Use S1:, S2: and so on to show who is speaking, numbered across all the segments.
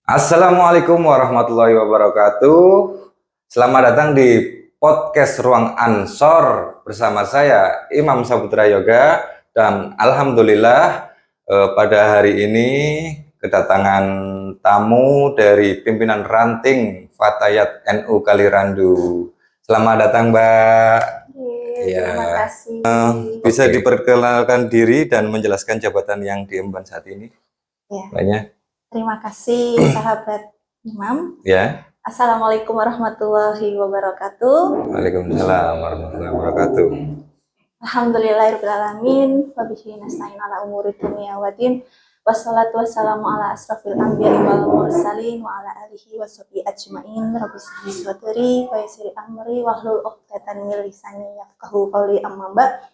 S1: Assalamualaikum warahmatullahi wabarakatuh. Selamat datang di podcast Ruang Ansor bersama saya Imam Saputra Yoga dan alhamdulillah pada hari ini kedatangan tamu dari pimpinan ranting Fatayat NU Kalirandu. Selamat datang, Mbak.
S2: Terima kasih.
S1: Bisa diperkenalkan diri dan menjelaskan jabatan yang diemban saat ini?
S2: Ya.
S1: Banyak.
S2: Terima kasih sahabat Imam.
S1: Ya.
S2: Assalamualaikum warahmatullahi wabarakatuh.
S1: Waalaikumsalam warahmatullahi wabarakatuh.
S2: Alhamdulillahirrahmanirrahim. Wabihi nasta'in ala umuri dunya waddin. Wassalatu wassalamu ala asrafil anbiya'i wal mursalin wa ala alihi washabihi ajmain. Rabbi shrah sadri wa yassir li amri wahlul 'uqdatam min lisani yafqahu qawli. Amma ba'd.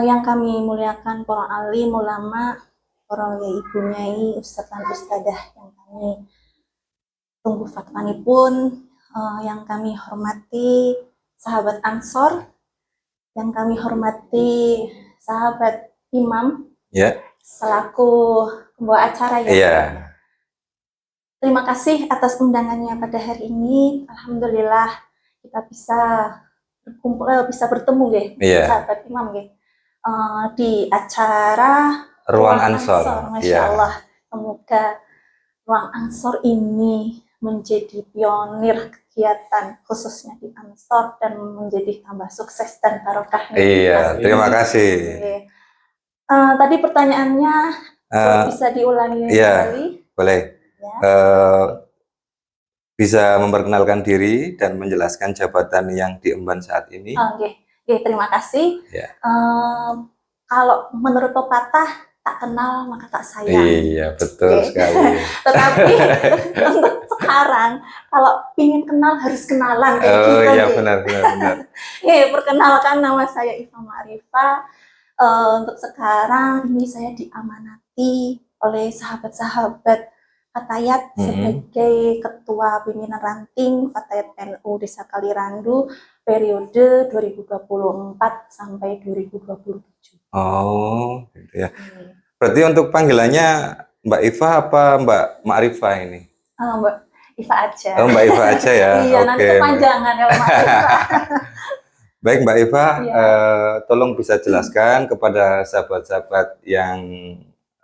S2: Yang kami muliakan para alim ulama, para ibu nyai, ustadz dan ustadah yang kami tunggu fatwanipun, yang kami hormati sahabat Ansor, yang kami hormati sahabat Imam, selaku pembawa acara ya. Terima kasih atas undangannya pada hari ini. Alhamdulillah kita bisa berkumpul, bisa bertemu sahabat Imam di acara
S1: Ruang Ansor.
S2: Masya Allah. Semoga Ruang Ansor ini menjadi pionir kegiatan khususnya di Ansor dan menjadi tambah sukses dan barokah.
S1: Iya, terima kasih.
S2: Tadi pertanyaannya bisa diulangi kembali?
S1: Boleh. Ya. Bisa memperkenalkan diri dan menjelaskan jabatan yang diemban saat ini?
S2: Terima kasih. Ya. Kalau menurut pepatah, tak kenal maka tak sayang.
S1: Iya, betul sekali.
S2: Tetapi untuk sekarang, kalau ingin kenal harus kenalan.
S1: Iya, benar.
S2: Perkenalkan, nama saya Iva Ma'rifah. Untuk sekarang ini saya diamanati oleh sahabat-sahabat Fatayat sebagai Ketua Pimpinan Ranting Fatayat NU Desa Kalirandu periode 2024 sampai 2027.
S1: Oh, gitu ya. Berarti untuk panggilannya Mbak Iva apa Mbak Ma'rifah ini?
S2: Mbak Iva aja.
S1: Oh, Mbak Iva aja ya.
S2: Iya, nanti kepanjangan ya Mbak Iva.
S1: Baik Mbak Iva, tolong bisa jelaskan kepada sahabat-sahabat yang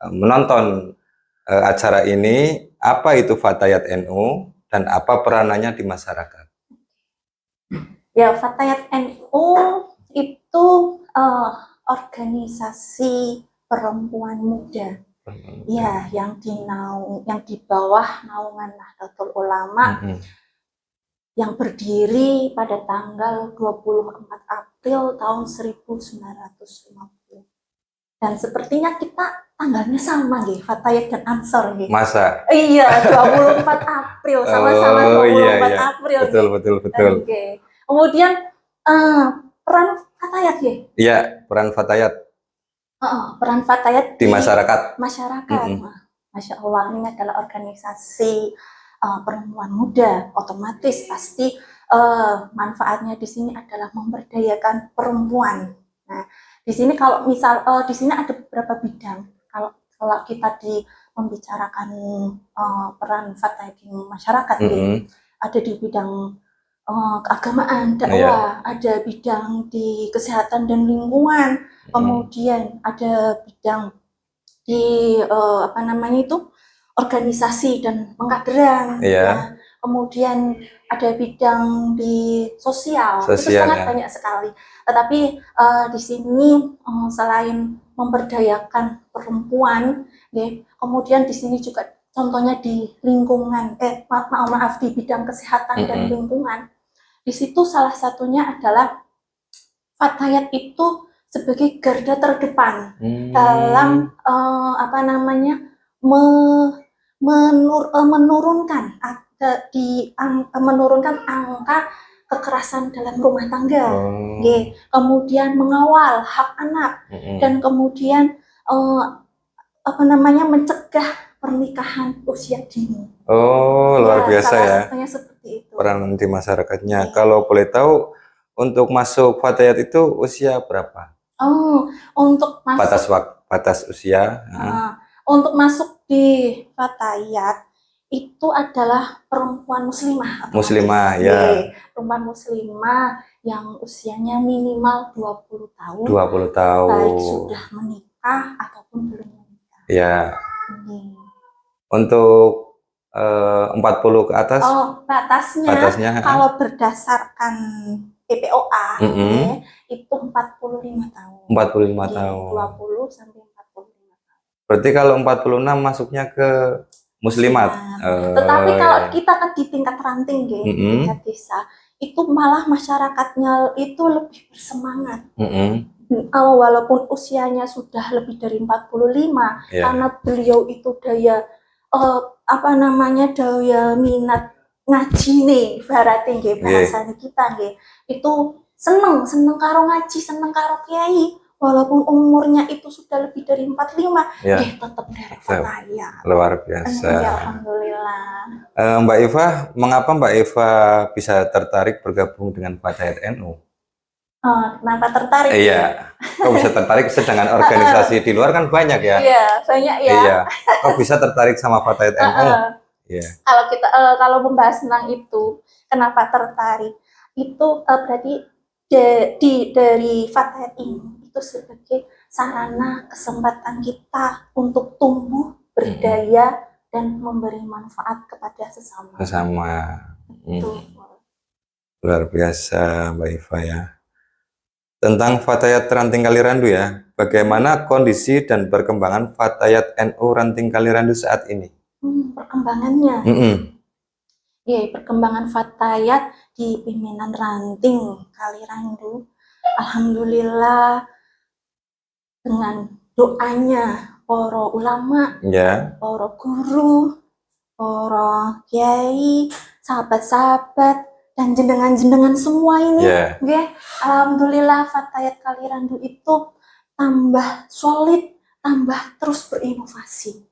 S1: menonton acara ini, apa itu Fatayat NU dan apa peranannya di masyarakat?
S2: Ya, Fatayat NU itu organisasi perempuan muda, ya, yang di bawah naungan Nahdlatul Ulama, yang berdiri pada tanggal 24 April tahun 1950. Dan sepertinya kita tanggalnya sama Fatayat dan Ansor
S1: Masa?
S2: Iya, 24 April, sama-sama 24 April.
S1: Betul.
S2: Kemudian peran Fatayat
S1: Iya, peran Fatayat.
S2: Peran Fatayat
S1: di masyarakat.
S2: Masya Allah, ini adalah organisasi perempuan muda, otomatis pasti manfaatnya di sini adalah memberdayakan perempuan. Nah, di sini kalau misal di sini ada beberapa bidang. Kalau kita membicarakan peran Fatayat di masyarakat, ada di bidang keagamaan, dakwah, ada bidang di kesehatan dan lingkungan, kemudian ada bidang di organisasi dan pengkaderan, ya. Kemudian ada bidang di sosial itu sangat banyak sekali. Tetapi di sini selain memberdayakan perempuan, kemudian di sini juga contohnya di lingkungan, di bidang kesehatan dan lingkungan. Di situ salah satunya adalah Fatayat itu sebagai garda terdepan dalam menurunkan angka kekerasan dalam rumah tangga, kemudian mengawal hak anak, dan kemudian mencegah pernikahan usia dini.
S1: Oh, luar biasa ya.
S2: Seperti itu.
S1: Peran di masyarakatnya. Kalau boleh tahu, untuk masuk Fatayat itu usia berapa?
S2: Untuk masuk
S1: batas usia.
S2: Untuk masuk di Fatayat itu adalah perempuan muslimah,
S1: Muslimah,
S2: otomatis.
S1: ya.
S2: Perempuan muslimah yang usianya minimal 20 tahun,
S1: 20
S2: baik
S1: tahun.
S2: sudah menikah ataupun belum menikah.
S1: Ya.
S2: Ini.
S1: Untuk 40 ke atas,
S2: Oh, batasnya kalau berdasarkan PPOA itu 45 tahun.
S1: 45
S2: Jadi,
S1: tahun.
S2: 20 sampai 45 tahun.
S1: Berarti kalau 46 masuknya ke muslimat.
S2: Tetapi kalau kita kan di tingkat ranting, tingkat desa, itu malah masyarakatnya itu lebih bersemangat. Walaupun usianya sudah lebih dari 45, karena beliau itu daya daya minat ngaji nih, ibaratnya bahasanya kita itu seneng karo ngaji, seneng karo kiai. Walaupun umurnya itu sudah lebih dari 45, tetap derek Fatayat.
S1: Luar biasa.
S2: Ya, alhamdulillah.
S1: Mbak Eva, mengapa Mbak Eva bisa tertarik bergabung dengan Fatayat NU?
S2: Kenapa tertarik?
S1: Iya. Kok bisa tertarik, sedangkan organisasi di luar kan banyak ya?
S2: Iya, banyak ya.
S1: Iya. Kok bisa tertarik sama Fatayat NU? Iya.
S2: Kalau membahas tentang itu, kenapa tertarik? Itu berarti dari Fatayat ini itu sebagai sarana kesempatan kita untuk tumbuh, berdaya, dan memberi manfaat kepada sesama.
S1: Luar biasa Mbak Eva ya. Tentang Fatayat Ranting Kalirandu ya, bagaimana kondisi dan perkembangan Fatayat NU Ranting Kalirandu saat ini?
S2: Perkembangannya? Perkembangan Fatayat di pimpinan Ranting Kalirandu, alhamdulillah dengan doanya para ulama, para guru, para kiai, sahabat-sahabat, dan jenengan-jenengan semua ini, alhamdulillah Fatayat Kalirandu itu tambah solid, tambah terus berinovasi,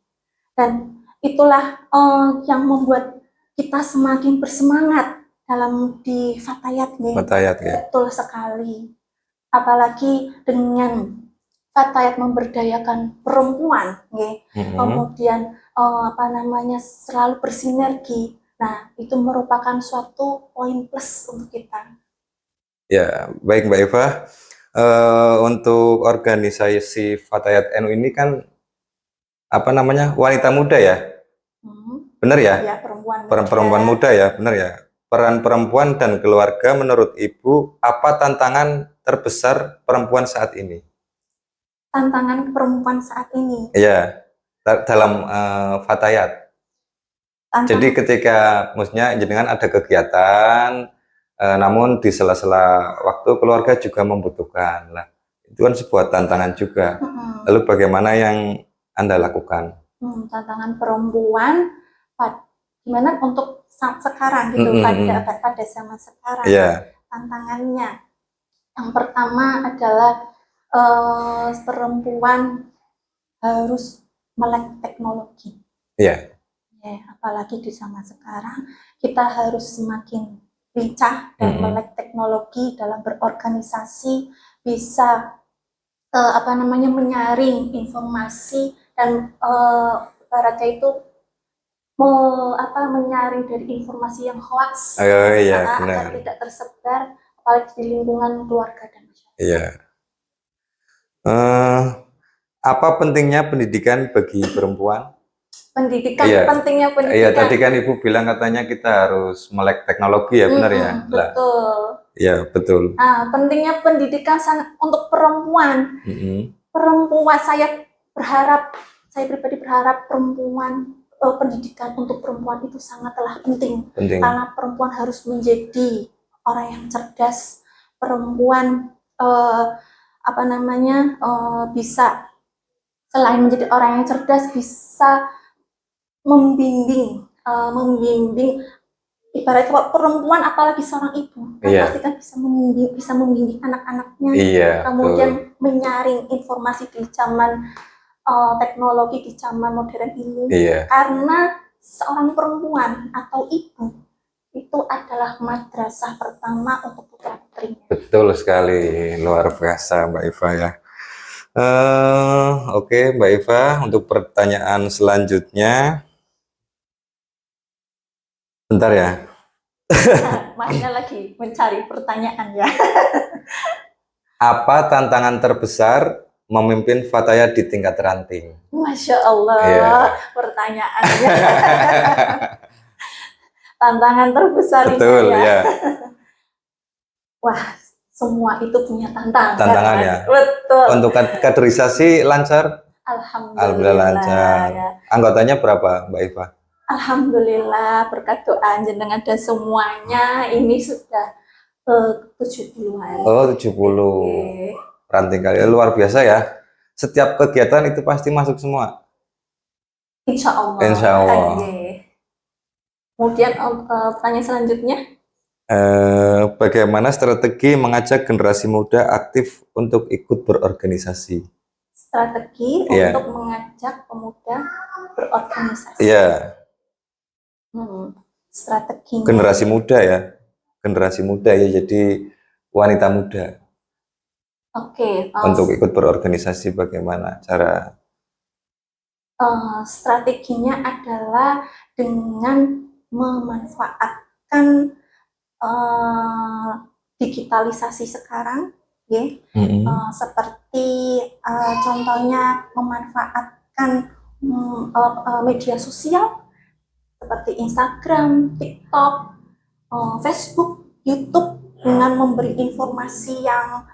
S2: dan itulah yang membuat kita semakin bersemangat dalam di Fatayat, betul sekali. Apalagi dengan Fatayat memberdayakan perempuan, kemudian selalu bersinergi. Nah, itu merupakan suatu poin plus untuk kita.
S1: Ya, baik Mbak Eva. Untuk organisasi Fatayat NU ini kan wanita muda ya? Benar ya?
S2: Ya,
S1: perempuan muda ya, benar ya. Peran perempuan dan keluarga menurut Ibu, apa tantangan terbesar perempuan saat ini?
S2: Tantangan perempuan saat ini?
S1: Iya, dalam Fatayat. Jadi ketika maksudnya jenengan ada kegiatan, namun di sela-sela waktu keluarga juga membutuhkan. Nah, itu kan sebuah tantangan juga. Lalu bagaimana yang Anda lakukan?
S2: Tantangan perempuan, gimana untuk sekarang gitu, pada zaman sekarang. Tantangannya, yang pertama adalah perempuan harus melek teknologi. Apalagi di zaman sekarang, kita harus semakin lincah dan melek teknologi dalam berorganisasi, bisa menyaring informasi dan ibaratnya itu menyaring dari informasi yang hoax, agar tidak tersebar, apalagi di lingkungan keluarga dan masyarakat.
S1: Apa pentingnya pendidikan bagi perempuan?
S2: Pentingnya pendidikan.
S1: Iya, tadi kan Ibu bilang katanya kita harus melek teknologi ya, benar ya?
S2: Betul.
S1: Iya, betul.
S2: Pentingnya pendidikan untuk perempuan. Perempuan, saya pribadi berharap pendidikan untuk perempuan itu sangatlah penting. Karena perempuan harus menjadi orang yang cerdas. Perempuan bisa, selain menjadi orang yang cerdas, bisa membimbing ibaratnya kalau perempuan, apalagi seorang ibu, pasti kan bisa membimbing anak-anaknya, kemudian menyaring informasi di zaman teknologi, di zaman modern ini. Karena seorang perempuan atau ibu itu adalah madrasah pertama untuk putra-putrinya.
S1: Betul sekali, luar biasa Mbak Eva ya. Oke, Mbak Eva, untuk pertanyaan selanjutnya, bentar ya.
S2: Masnya lagi mencari pertanyaan ya.
S1: Apa tantangan terbesar memimpin Fatayat di tingkat ranting?
S2: Masya Allah,
S1: Iya.
S2: pertanyaannya. Tantangan terbesar
S1: Betul,
S2: ini ya.
S1: ya.
S2: Wah, semua itu punya tantangan.
S1: Tantangan
S2: Mas.
S1: ya.
S2: Betul.
S1: Untuk kaderisasi lancar? Alhamdulillah lancar.
S2: Ya.
S1: Anggotanya berapa, Mbak Eva?
S2: Alhamdulillah, berkat doa jenengan dan semuanya ini sudah 70-an.
S1: Oh, 70.
S2: Oke.
S1: Ranting kali luar biasa ya. Setiap kegiatan itu pasti masuk semua.
S2: Insya Allah.
S1: Insya Allah.
S2: Kemudian pertanyaan selanjutnya.
S1: Bagaimana strategi mengajak generasi muda aktif untuk ikut berorganisasi?
S2: Strategi untuk mengajak pemuda berorganisasi.
S1: Iya.
S2: Strategi.
S1: Generasi muda ya. Generasi muda ya, jadi wanita muda.
S2: Oke.
S1: Untuk ikut berorganisasi bagaimana cara?
S2: Strateginya adalah dengan memanfaatkan digitalisasi sekarang, ya, seperti contohnya memanfaatkan media sosial seperti Instagram, TikTok, Facebook, YouTube dengan memberi informasi yang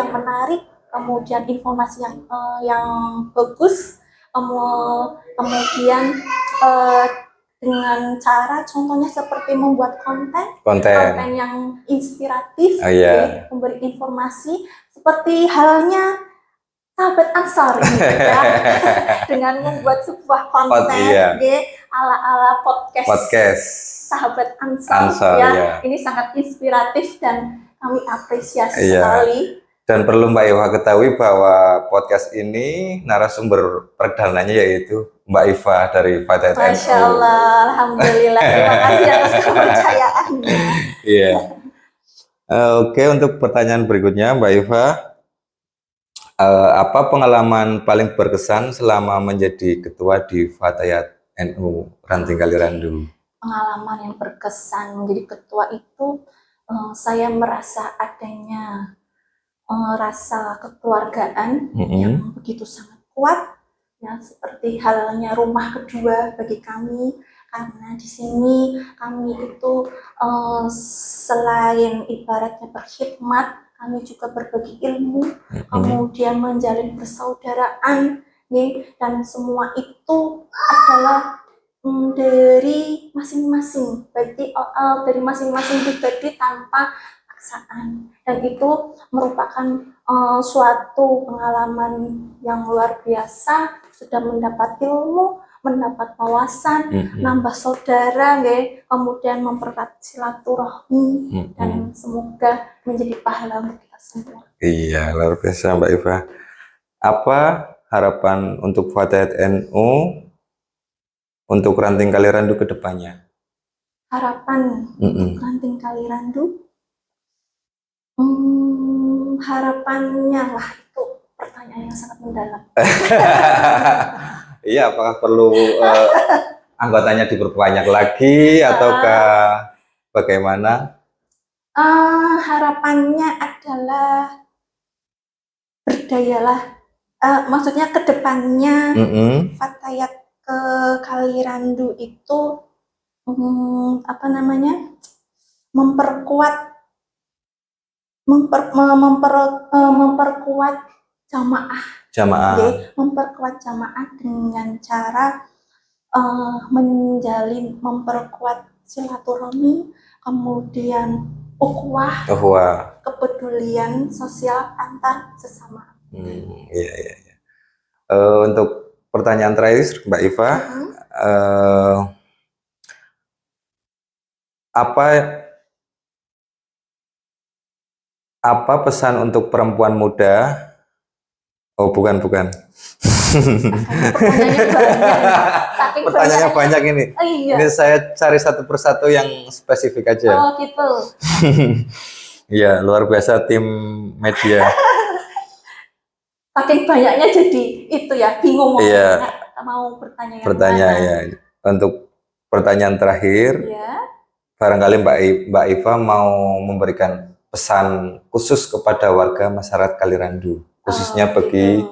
S2: menarik, kemudian informasi yang bagus, kemudian dengan cara contohnya seperti membuat konten yang inspiratif, memberi informasi seperti halnya sahabat Ansor ya, dengan membuat sebuah konten ala podcast sahabat Ansor ya. Ini sangat inspiratif dan kami apresiasi sekali.
S1: Dan perlu Mbak Eva ketahui bahwa podcast ini narasumber perdananya yaitu Mbak Eva dari Fatayat NU.
S2: Masya Allah, alhamdulillah. Terima kasih atas kepercayaannya.
S1: Iya. Oke, untuk pertanyaan berikutnya, Mbak Eva, apa pengalaman paling berkesan selama menjadi ketua di Fatayat NU Ranting Kalirandu?
S2: Pengalaman yang berkesan menjadi ketua itu, saya merasa adanya rasa kekeluargaan yang begitu sangat kuat, ya, seperti halnya rumah kedua bagi kami, karena di sini kami itu selain ibaratnya berkhidmat, kami juga berbagi ilmu, kemudian menjalin persaudaraan, ya, dan semua itu adalah dari masing-masing, berarti dari masing-masing pribadi tanpa paksaan, dan itu merupakan suatu pengalaman yang luar biasa. Sudah mendapat ilmu, mendapat wawasan, nambah saudara, kemudian mempererat silaturahmi, dan semoga menjadi pahala untuk kita semua.
S1: Iya, luar biasa Mbak Eva. Apa harapan untuk Fatayat NU untuk Ranting Kalirandu ke depannya?
S2: Harapan untuk Ranting Kalirandu? Harapannya lah, itu pertanyaan yang sangat mendalam.
S1: Iya, apakah perlu anggotanya diperbanyak lagi ataukah bagaimana?
S2: Harapannya adalah berdayalah, maksudnya kedepannya Fatayat ke Kalirandu itu memperkuat jamaah, memperkuat jamaah dengan cara memperkuat silaturahmi, kemudian ukhuwah, kepedulian sosial antar sesama.
S1: Iya. Untuk pertanyaan terakhir Mbak Eva, apa pesan untuk perempuan muda? Oh, bukan. Pertanyaannya banyak ini. Ini saya cari satu persatu yang spesifik aja.
S2: Oh, gitu.
S1: Iya, luar biasa tim media.
S2: saking banyaknya jadi itu ya bingung mau
S1: Iya.
S2: bertanya yang
S1: Pertanyaan
S2: mana.
S1: ya. Untuk pertanyaan terakhir,
S2: Ya.
S1: barangkali Mbak Iva mau memberikan pesan khusus kepada warga masyarakat Kalirandu, khususnya bagi
S2: Gitu.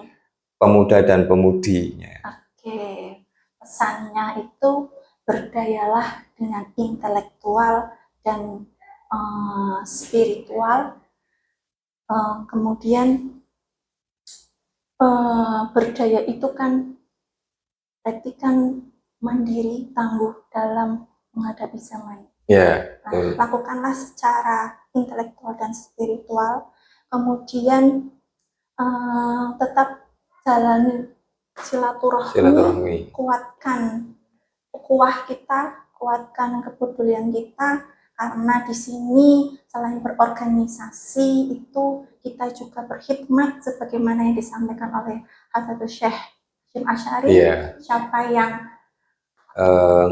S1: pemuda dan pemudinya.
S2: Oke, pesannya itu berdayalah dengan intelektual dan spiritual. Kemudian berdaya itu kan berarti kan mandiri, tangguh dalam menghadapi zaman.
S1: Ya,
S2: Nah, lakukanlah secara intelektual dan spiritual. Kemudian tetap jalani silaturahmi, kuatkan ukhuwah kita, kuatkan kepedulian kita, karena di sini selain berorganisasi itu kita juga berkhidmat sebagaimana yang disampaikan oleh Hafidzul Syekh Hasyim Asy'ari. Siapa yang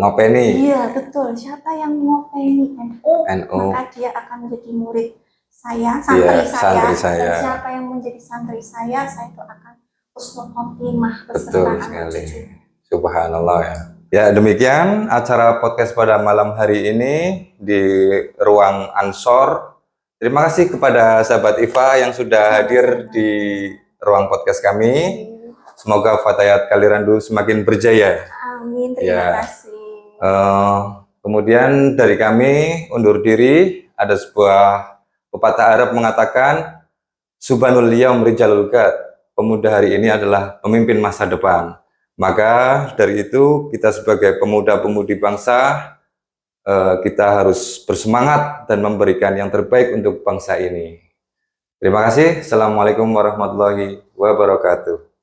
S1: ngopeni?
S2: Iya betul. Siapa yang ngopeni NU, maka dia akan menjadi murid saya, santri saya. Dan siapa yang menjadi santri saya itu akan husnul khotimah beserta anak cucu.
S1: Subhanallah ya. Ya, demikian acara podcast pada malam hari ini di Ruang Ansor. Terima kasih kepada sahabat Iva yang sudah hadir di ruang podcast kami. Semoga Fatayat Kalirandu semakin berjaya.
S2: Amin, terima kasih.
S1: Kemudian dari kami undur diri. Ada sebuah pepatah Arab mengatakan, Subhanul Yaum Rijalul Gad. Pemuda hari ini adalah pemimpin masa depan. Maka dari itu kita sebagai pemuda-pemudi bangsa, kita harus bersemangat dan memberikan yang terbaik untuk bangsa ini. Terima kasih. Assalamualaikum warahmatullahi wabarakatuh.